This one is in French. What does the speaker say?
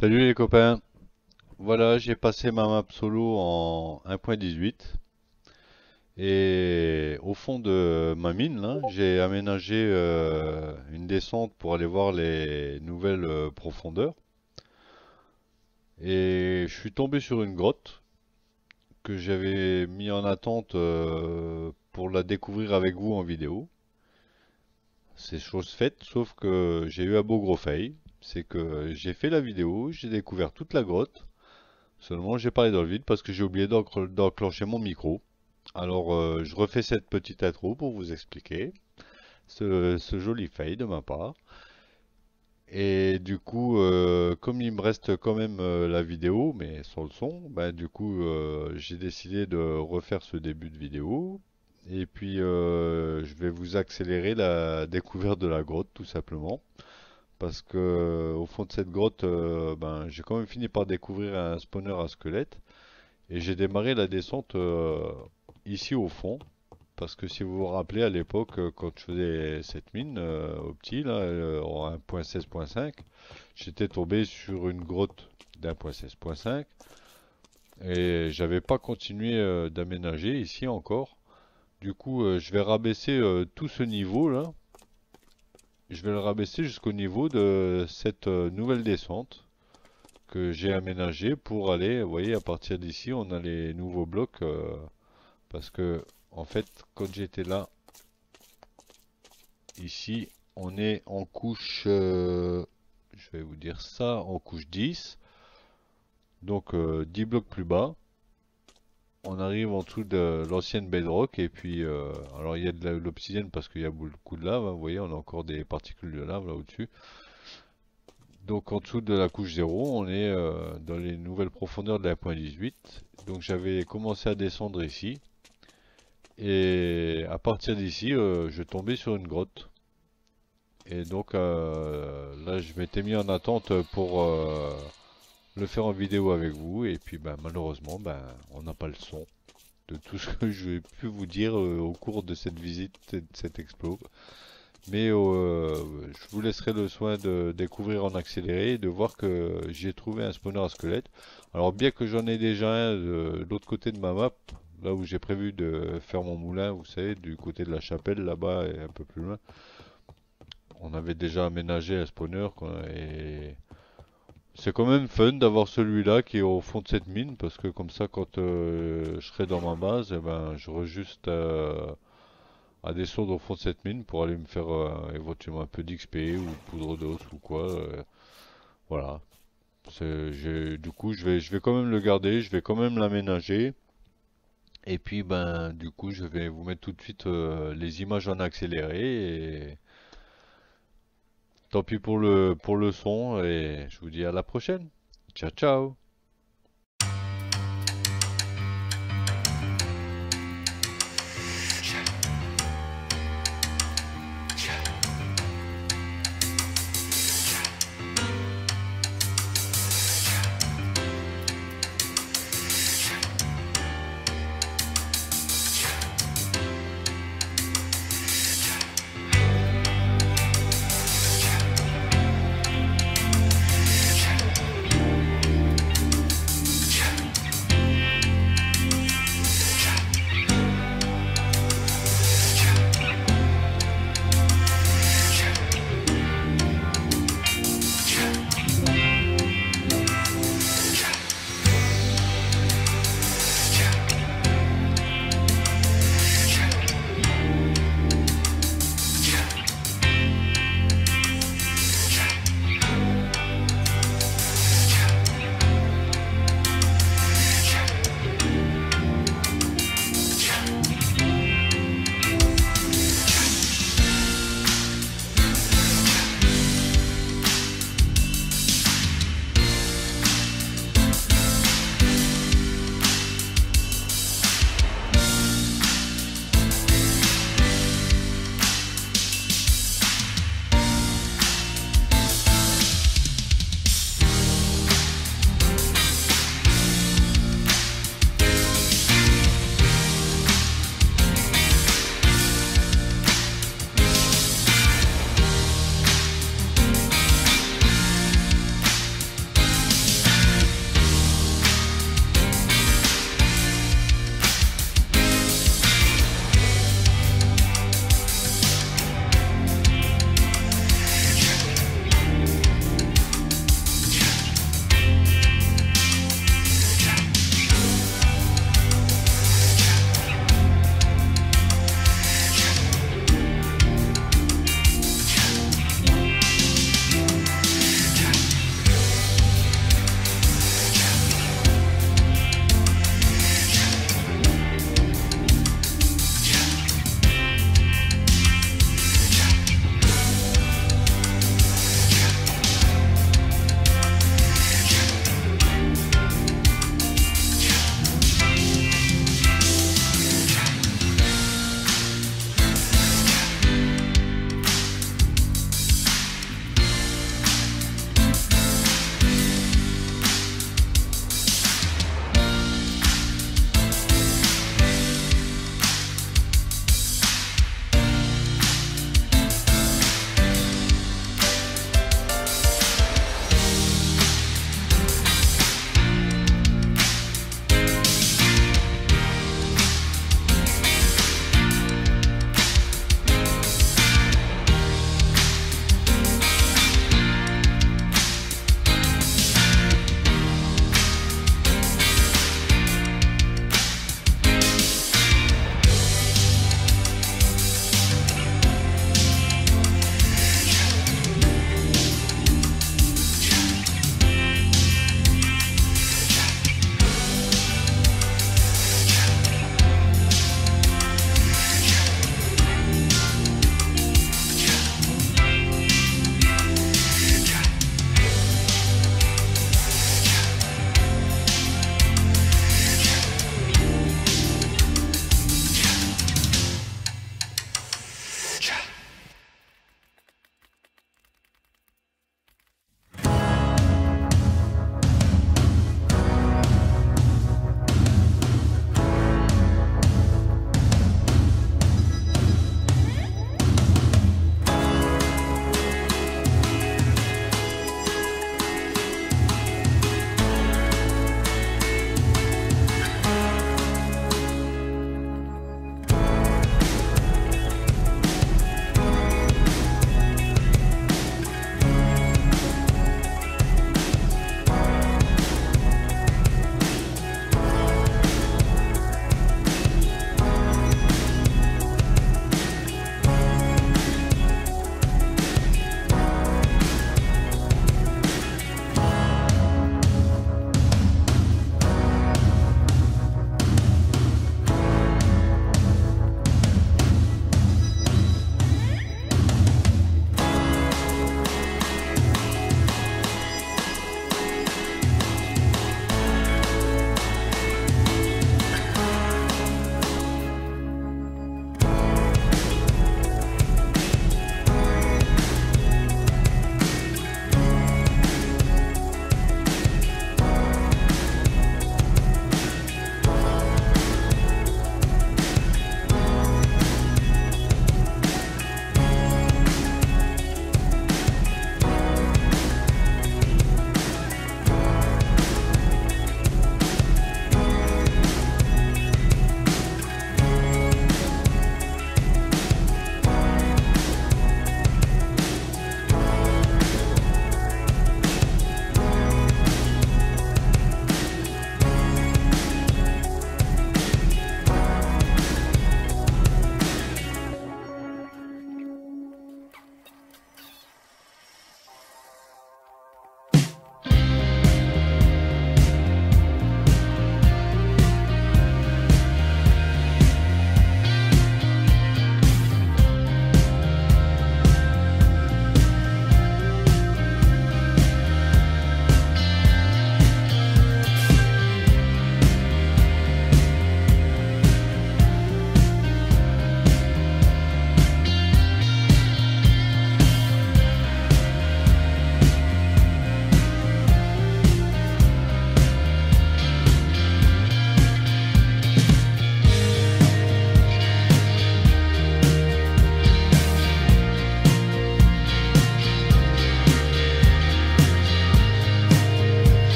Salut les copains, voilà j'ai passé ma map solo en 1.18 et au fond de ma mine là j'ai aménagé une descente pour aller voir les nouvelles profondeurs et je suis tombé sur une grotte que j'avais mis en attente pour la découvrir avec vous en vidéo. C'est chose faite sauf que j'ai eu un beau gros fail, c'est que j'ai fait la vidéo, j'ai découvert toute la grotte. Seulement, j'ai parlé dans le vide parce que j'ai oublié d'enclencher mon micro. Alors, je refais cette petite intro pour vous expliquer ce joli fail de ma part. Et du coup, comme il me reste quand même la vidéo, mais sans le son, bah, du coup, j'ai décidé de refaire ce début de vidéo. Et puis, je vais vous accélérer la découverte de la grotte, tout simplement. Parce que au fond de cette grotte, ben, j'ai quand même fini par découvrir un spawner à squelette. Et j'ai démarré la descente ici au fond, parce que si vous vous rappelez à l'époque, quand je faisais cette mine au petit, là, en 1.16.5, j'étais tombé sur une grotte d'1.16.5 et j'avais pas continué d'aménager ici encore. Du coup, je vais rabaisser tout ce niveau là. Je vais le rabaisser jusqu'au niveau de cette nouvelle descente que j'ai aménagé pour aller, vous voyez, à partir d'ici, on a les nouveaux blocs. Parce que, en fait, quand j'étais là, ici, on est en couche, je vais vous dire ça, en couche 10. Donc, 10 blocs plus bas. On arrive en dessous de l'ancienne bedrock. Et puis, alors il y a de l'obsidienne parce qu'il y a beaucoup de lave, hein, vous voyez, on a encore des particules de lave là au-dessus. Donc, en dessous de la couche 0, on est dans les nouvelles profondeurs de la 1.18. Donc, j'avais commencé à descendre ici. Et à partir d'ici, je tombais sur une grotte. Et donc là, je m'étais mis en attente pour le faire en vidéo avec vous. Et puis ben, malheureusement, ben, on n'a pas le son de tout ce que je vais pu vous dire au cours de cette visite et de cet explo. Mais je vous laisserai le soin de découvrir en accéléré et de voir que j'ai trouvé un spawner à squelette. Alors bien que j'en ai déjà un de l'autre côté de ma map, là où j'ai prévu de faire mon moulin, vous savez, du côté de la chapelle là-bas et un peu plus loin. On avait déjà aménagé un spawner quoi, et c'est quand même fun d'avoir celui-là qui est au fond de cette mine parce que comme ça quand je serai dans ma base, eh ben, j'aurai juste à descendre au fond de cette mine pour aller me faire éventuellement un peu d'XP ou poudre d'os ou quoi. Voilà. Du coup, je vais quand même le garder, je vais quand même l'aménager. Et puis, ben, du coup, je vais vous mettre tout de suite les images en accéléré. Et tant pis pour le son. Et je vous dis à la prochaine. Ciao, ciao.